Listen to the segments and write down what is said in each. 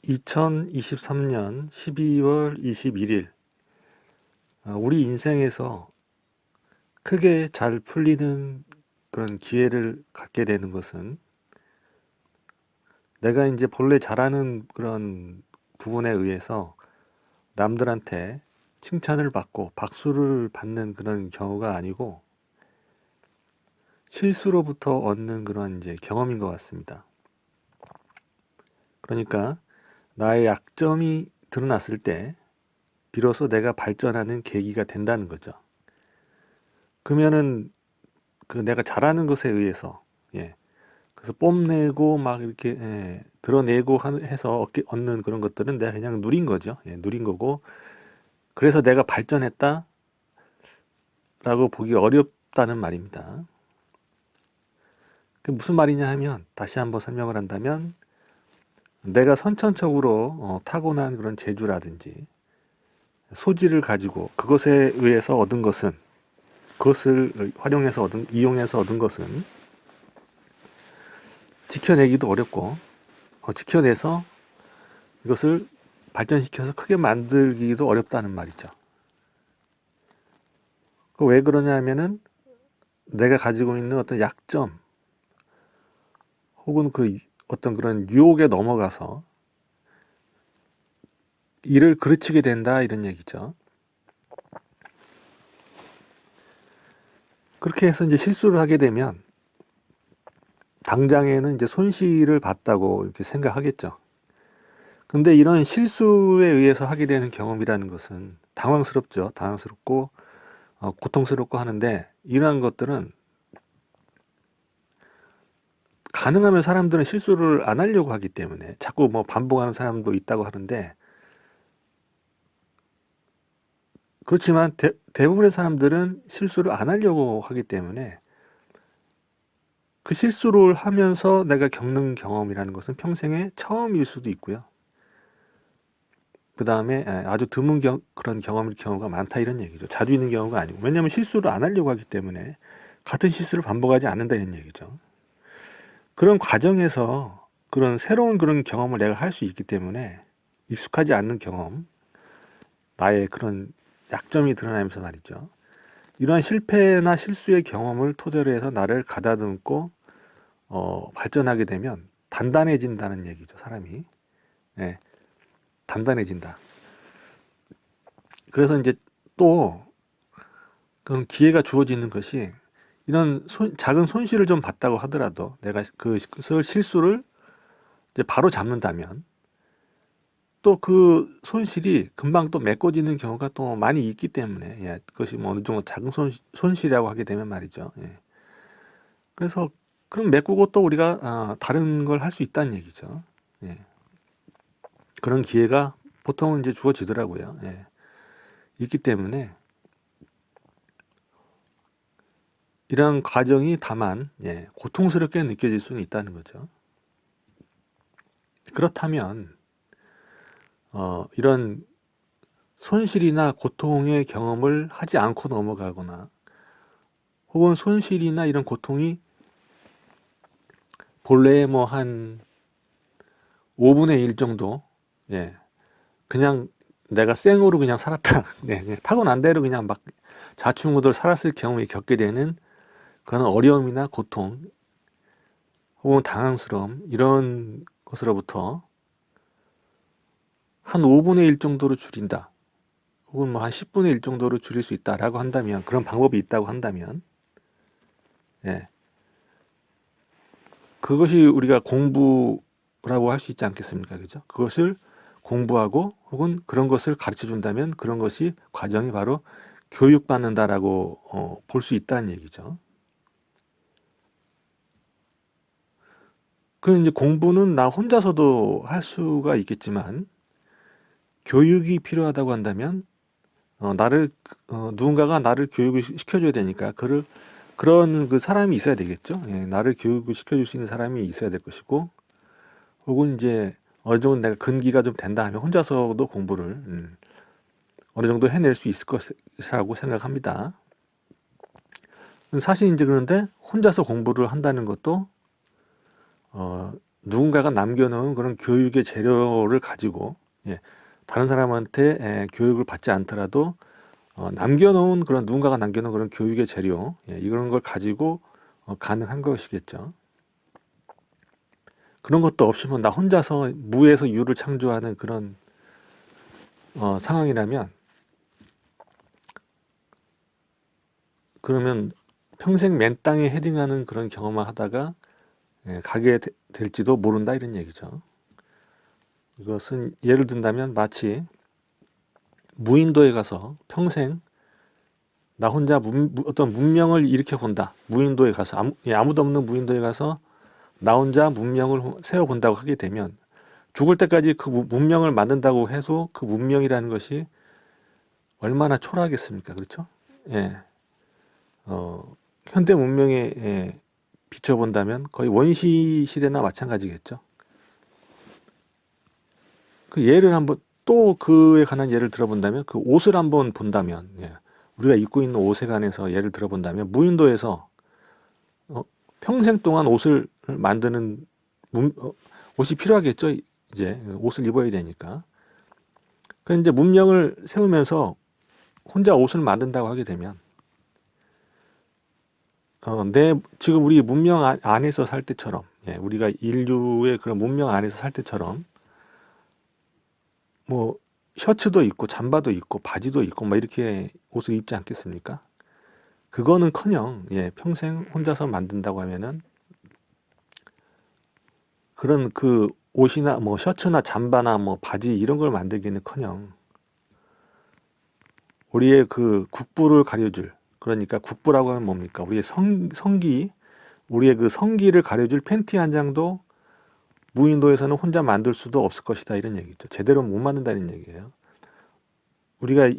2023년 12월 21일, 우리 인생에서 크게 잘 풀리는 그런 기회를 갖게 되는 것은 내가 이제 본래 잘하는 그런 부분에 의해서 남들한테 칭찬을 받고 박수를 받는 그런 경우가 아니고 실수로부터 얻는 그런 이제 경험인 것 같습니다. 그러니까 나의 약점이 드러났을 때 비로소 내가 발전하는 계기가 된다는 거죠. 그러면은 그 내가 잘하는 것에 의해서, 그래서 뽐내고 막 이렇게, 드러내고 해서 얻는 그런 것들은 내가 그냥 누린 거죠. 누린 거고, 그래서 내가 발전했다라고 보기 어렵다는 말입니다. 그 무슨 말이냐 하면, 다시 한번 설명을 한다면, 내가 선천적으로 타고난 그런 재주라든지 소질을 가지고 그것에 의해서 얻은 것은, 그것을 이용해서 얻은 것은 지켜내기도 어렵고, 지켜내서 이것을 발전시켜서 크게 만들기도 어렵다는 말이죠. 왜 그러냐 하면은 내가 가지고 있는 어떤 약점 혹은 그 어떤 그런 유혹에 넘어가서 일을 그르치게 된다, 이런 얘기죠. 그렇게 해서 이제 실수를 하게 되면 당장에는 이제 손실을 봤다고 이렇게 생각하겠죠. 근데 이런 실수에 의해서 하게 되는 경험이라는 것은 당황스럽죠. 당황스럽고 고통스럽고 하는데, 이러한 것들은 가능하면 사람들은 실수를 안 하려고 하기 때문에 자꾸 뭐 반복하는 사람도 있다고 하는데, 그렇지만 대부분의 사람들은 실수를 안 하려고 하기 때문에 그 실수를 하면서 내가 겪는 경험이라는 것은 평생에 처음일 수도 있고요. 그 다음에 아주 드문 그런 경험일 경우가 많다, 이런 얘기죠. 자주 있는 경우가 아니고. 왜냐하면 실수를 안 하려고 하기 때문에 같은 실수를 반복하지 않는다, 이런 얘기죠. 그런 과정에서 그런 새로운 그런 경험을 내가 할 수 있기 때문에 익숙하지 않는 경험, 나의 그런 약점이 드러나면서 말이죠. 이러한 실패나 실수의 경험을 토대로 해서 나를 가다듬고 발전하게 되면 단단해진다는 얘기죠, 사람이. 예, 단단해진다. 그래서 이제 또 그런 기회가 주어지는 것이, 이런 작은 손실을 좀 봤다고 하더라도 내가 그 실수를 이제 바로 잡는다면 또 그 손실이 금방 또 메꿔지는 경우가 또 많이 있기 때문에, 그것이 뭐 어느 정도 작은 손실이라고 하게 되면 말이죠. 그래서 그럼 메꾸고 또 우리가 다른 걸 할 수 있다는 얘기죠. 그런 기회가 보통은 이제 주어지더라고요. 있기 때문에 이런 과정이 다만 고통스럽게 느껴질 수는 있다는 거죠. 그렇다면 이런 손실이나 고통의 경험을 하지 않고 넘어가거나, 혹은 손실이나 이런 고통이 본래의 뭐 한 5분의 1 정도, 그냥 내가 생으로 그냥 살았다, 그냥 타고난 대로 그냥 막 좌충우돌 살았을 경우에 겪게 되는 그런 어려움이나 고통 혹은 당황스러움, 이런 것으로부터 한 5분의 1 정도로 줄인다, 혹은 뭐 한 10분의 1 정도로 줄일 수 있다라고 한다면, 그런 방법이 있다고 한다면, 그것이 우리가 공부라고 할 수 있지 않겠습니까? 그죠? 그것을 공부하고 혹은 그런 것을 가르쳐 준다면 그런 것이 과정이 바로 교육받는다라고 볼 수 있다는 얘기죠. 그럼 이제 공부는 나 혼자서도 할 수가 있겠지만, 교육이 필요하다고 한다면 누군가가 나를 교육을 시켜줘야 되니까 그런 그 사람이 있어야 되겠죠. 나를 교육을 시켜줄 수 있는 사람이 있어야 될 것이고, 혹은 이제 어느 정도 내가 근기가 좀 된다 하면 혼자서도 공부를 어느 정도 해낼 수 있을 것이라고 생각합니다. 사실 이제 그런데 혼자서 공부를 한다는 것도 누군가가 남겨놓은 그런 교육의 재료를 가지고 다른 사람한테 교육을 받지 않더라도 남겨놓은 그런 누군가가 남겨놓은 그런 교육의 재료 이런 걸 가지고 가능한 것이겠죠. 그런 것도 없이 나 혼자서 무에서 유를 창조하는 그런 상황이라면 그러면 평생 맨 땅에 헤딩하는 그런 경험을 하다가 가게 될지도 모른다 이런 얘기죠. 이것은 예를 든다면 마치 무인도에 가서 평생 나 혼자 어떤 문명을 일으켜 본다. 무인도에 가서 아무도 없는 무인도에 가서 나 혼자 문명을 세워본다고 하게 되면 죽을 때까지 그 문명을 만든다고 해서 그 문명이라는 것이 얼마나 초라하겠습니까? 그렇죠? 예. 현대 문명에 비춰본다면 거의 원시 시대나 마찬가지겠죠. 그 예를 한번 또 그에 관한 예를 들어본다면 그 옷을 한번 본다면 우리가 입고 있는 옷에 관해서 예를 들어본다면 무인도에서 평생 동안 옷을 만드는 옷이 필요하겠죠. 이제 옷을 입어야 되니까. 그 이제 문명을 세우면서 혼자 옷을 만든다고 하게 되면 지금 우리 문명 안에서 살 때처럼 우리가 인류의 그런 문명 안에서 살 때처럼 뭐 셔츠도 있고 잠바도 있고 바지도 있고 뭐 이렇게 옷을 입지 않겠습니까? 그거는커녕 평생 혼자서 만든다고 하면은 그런 그 옷이나 뭐 셔츠나 잠바나 뭐 바지 이런 걸 만들기는커녕 우리의 그 국부를 가려줄, 그러니까 국부라고 하면 뭡니까? 우리의 성기, 우리의 그 성기를 가려줄 팬티 한 장도 무인도에서는 혼자 만들 수도 없을 것이다 이런 얘기죠. 제대로 못 만든다는 얘기예요. 우리가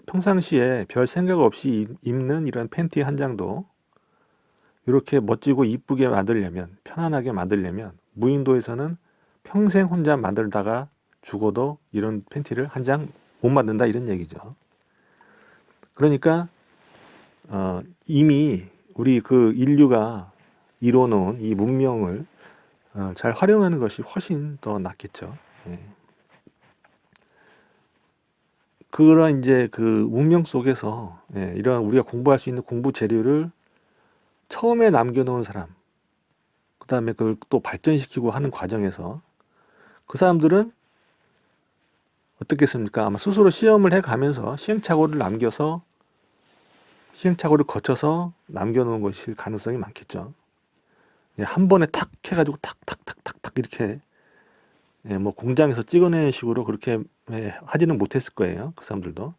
평상시에 별 생각 없이 입는 이런 팬티 한 장도 이렇게 멋지고 이쁘게 만들려면, 편안하게 만들려면 무인도에서는 평생 혼자 만들다가 죽어도 이런 팬티를 한 장 못 만든다 이런 얘기죠. 그러니까 이미 우리 그 인류가 이뤄놓은 이 문명을 잘 활용하는 것이 훨씬 더 낫겠죠. 그런 이제 그 문명 속에서 이런 우리가 공부할 수 있는 공부 재료를 처음에 남겨놓은 사람, 그 다음에 그걸 또 발전시키고 하는 과정에서 그 사람들은 어떻겠습니까? 아마 스스로 시험을 해가면서 시행착오를 거쳐서 남겨놓은 것일 가능성이 많겠죠. 한 번에 탁 해가지고 탁탁탁탁탁 이렇게 뭐 공장에서 찍어내는 식으로 그렇게 하지는 못했을 거예요. 그 사람들도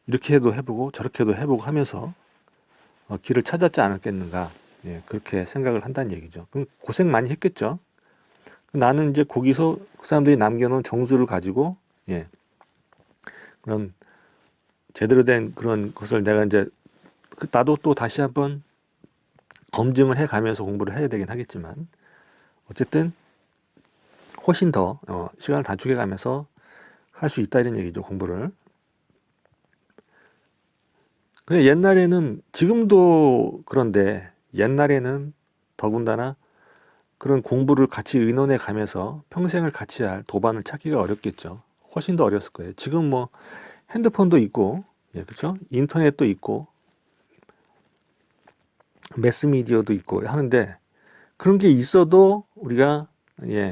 이렇게 해도 해보고 저렇게 해도 해보고 하면서 길을 찾았지 않았겠는가 그렇게 생각을 한다는 얘기죠. 그럼 고생 많이 했겠죠. 나는 이제 거기서 그 사람들이 남겨놓은 정수를 가지고 그런 제대로 된 그런 것을 내가 이제 나도 또 다시 한번 검증을 해가면서 공부를 해야 되긴 하겠지만 어쨌든 훨씬 더 시간을 단축해 가면서 할 수 있다 이런 얘기죠. 공부를. 근데 옛날에는 지금도 그런데 옛날에는 더군다나 그런 공부를 같이 의논해 가면서 평생을 같이 할 도반을 찾기가 어렵겠죠. 훨씬 더 어렸을 거예요. 지금 뭐 핸드폰도 있고 그렇죠? 인터넷도 있고 매스미디어도 있고 하는데 그런 게 있어도 우리가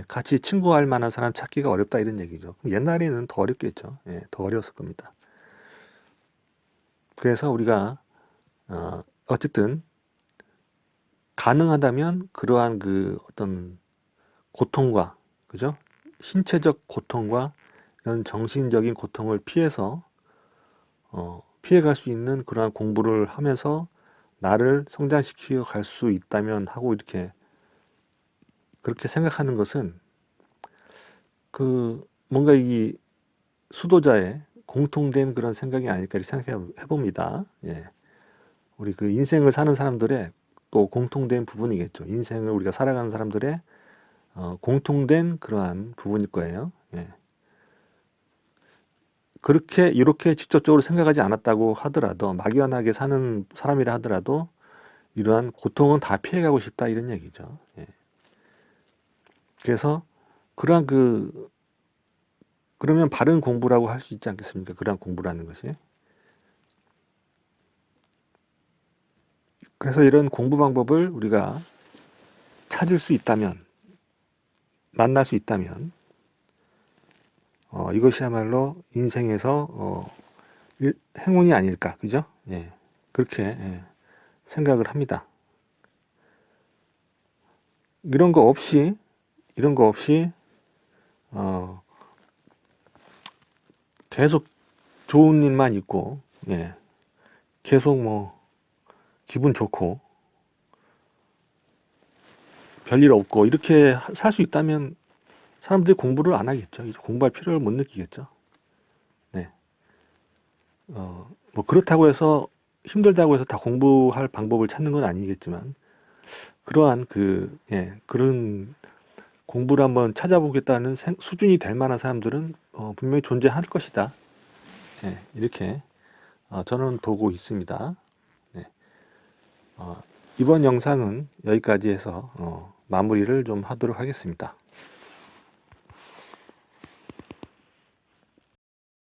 같이 친구할 만한 사람 찾기가 어렵다 이런 얘기죠. 옛날에는 더 어렵겠죠. 더 어려웠을 겁니다. 그래서 우리가 어쨌든 가능하다면 그러한 그 어떤 고통과 그죠? 신체적 고통과 이런 정신적인 고통을 피해서 피해갈 수 있는 그러한 공부를 하면서 나를 성장시켜 갈 수 있다면 하고 이렇게 그렇게 생각하는 것은 그 뭔가 이 수도자의 공통된 그런 생각이 아닐까 이렇게 생각해 봅니다. 우리 그 인생을 사는 사람들의 또 공통된 부분이겠죠. 인생을 우리가 살아가는 사람들의 공통된 그러한 부분일 거예요. 그렇게 이렇게 직접적으로 생각하지 않았다고 하더라도 막연하게 사는 사람이라 하더라도 이러한 고통은 다 피해가고 싶다 이런 얘기죠. 그래서 그러한 그러면 바른 공부라고 할 수 있지 않겠습니까? 그러한 공부라는 것이. 그래서 이런 공부 방법을 우리가 찾을 수 있다면, 만날 수 있다면, 이것이야말로 인생에서 행운이 아닐까, 그죠? 예, 그렇게 생각을 합니다. 이런 거 없이 계속 좋은 일만 있고, 예, 계속 뭐 기분 좋고 별일 없고 이렇게 살 수 있다면 사람들이 공부를 안 하겠죠. 이제 공부할 필요를 못 느끼겠죠. 네. 뭐 그렇다고 해서 힘들다고 해서 다 공부할 방법을 찾는 건 아니겠지만 그러한 그런 공부를 한번 찾아보겠다는 수준이 될 만한 사람들은 분명히 존재할 것이다. 이렇게 저는 보고 있습니다. 네. 이번 영상은 여기까지 해서 마무리를 좀 하도록 하겠습니다.